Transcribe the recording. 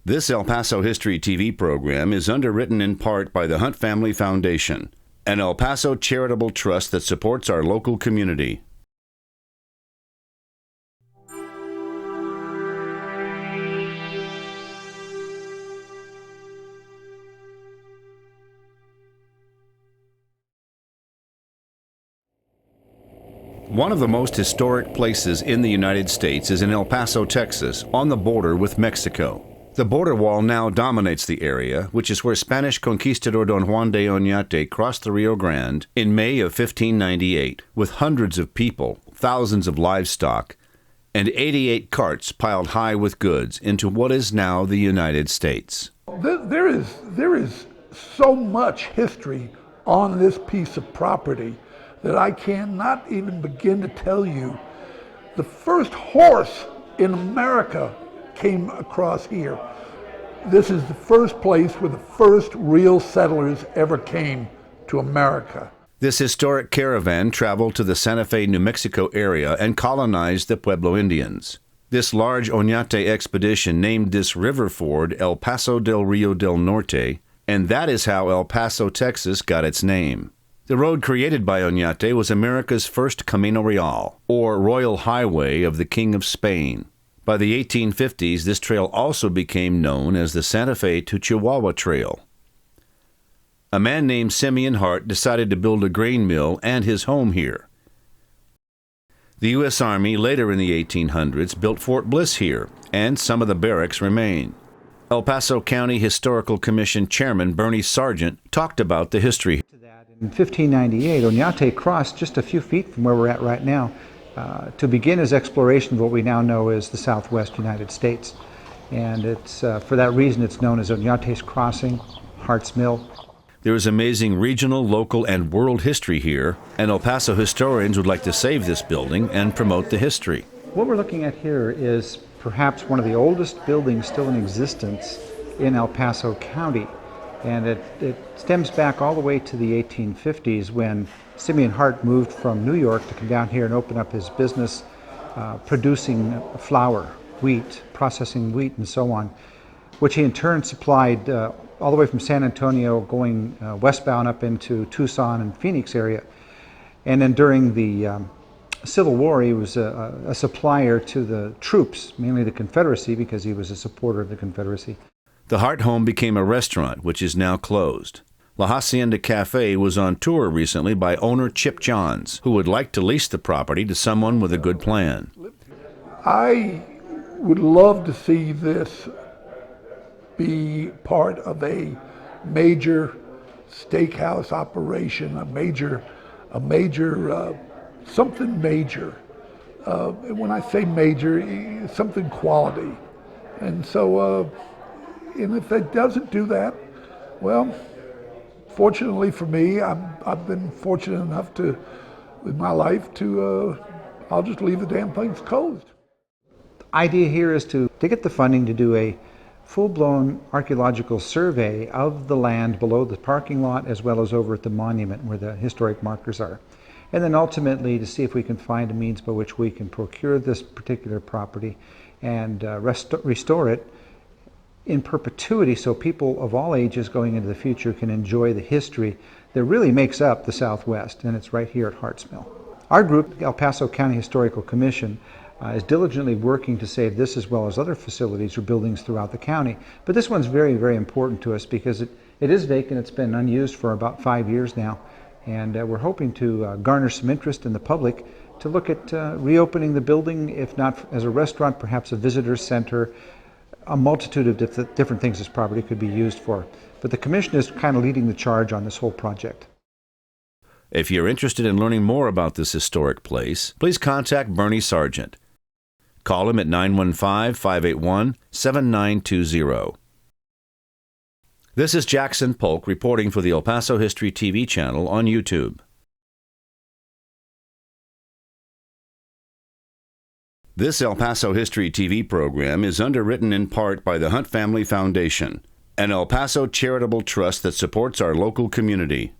This El Paso History TV program is underwritten in part by the Hunt Family Foundation, an El Paso charitable trust that supports our local community. One of the most historic places in the United States is in El Paso, Texas, on the border with Mexico. The border wall now dominates the area, which is where Spanish Conquistador Don Juan de Onate crossed the Rio Grande in May of 1598, with hundreds of people, thousands of livestock, and 88 carts piled high with goods into what is now the United States. There is so much history on this piece of property that I cannot even begin to tell you. The first horse in America came across here. This is the first place where the first real settlers ever came to America. This historic caravan traveled to the Santa Fe, New Mexico area and colonized the Pueblo Indians. This large Onate expedition named this river ford El Paso del Rio del Norte, and that is how El Paso, Texas got its name. The road created by Onate was America's first Camino Real, or Royal Highway of the King of Spain. By the 1850s, this trail also became known as the Santa Fe to Chihuahua Trail. A man named Simeon Hart decided to build a grain mill and his home here. The U.S. Army, later in the 1800s, built Fort Bliss here, and some of the barracks remain. El Paso County Historical Commission Chairman Bernie Sargent talked about the history. In 1598, Onate crossed just a few feet from where we're at right now to begin his exploration of what we now know as the Southwest United States. And it's for that reason it's known as Onate's Crossing, Hart's Mill. There is amazing regional, local, and world history here, and El Paso historians would like to save this building and promote the history. What we're looking at here is perhaps one of the oldest buildings still in existence in El Paso County. And it stems back all the way to the 1850s when Simeon Hart moved from New York to come down here and open up his business producing flour, wheat, processing wheat, and so on, which he in turn supplied all the way from San Antonio going westbound up into Tucson and Phoenix area. And then during the Civil War, he was a supplier to the troops, mainly the Confederacy, because he was a supporter of the Confederacy. The Hart home became a restaurant, which is now closed. La Hacienda Cafe was on tour recently by owner Chip Johns, who would like to lease the property to someone with a good plan. I would love to see this be part of a major steakhouse operation, something major. When I say major, something quality. And so, and if it doesn't do that, well, fortunately for me, I've been fortunate enough to, with my life, to I'll just leave the damn things closed. The idea here is to get the funding to do a full-blown archaeological survey of the land below the parking lot as well as over at the monument where the historic markers are. And then ultimately to see if we can find a means by which we can procure this particular property and restore it in perpetuity so people of all ages going into the future can enjoy the history that really makes up the Southwest, and it's right here at Hart's Mill. Our group, El Paso County Historical Commission, is diligently working to save this as well as other facilities or buildings throughout the county. But this one's very, very important to us because it is vacant. It's been unused for about 5 years now, and we're hoping to garner some interest in the public to look at reopening the building, if not as a restaurant, perhaps a visitor center. A multitude of different things this property could be used for. But the Commission is kind of leading the charge on this whole project. If you're interested in learning more about this historic place, please contact Bernie Sargent. Call him at 915-581-7920. This is Jackson Polk reporting for the El Paso History TV channel on YouTube. This El Paso History TV program is underwritten in part by the Hunt Family Foundation, an El Paso charitable trust that supports our local community.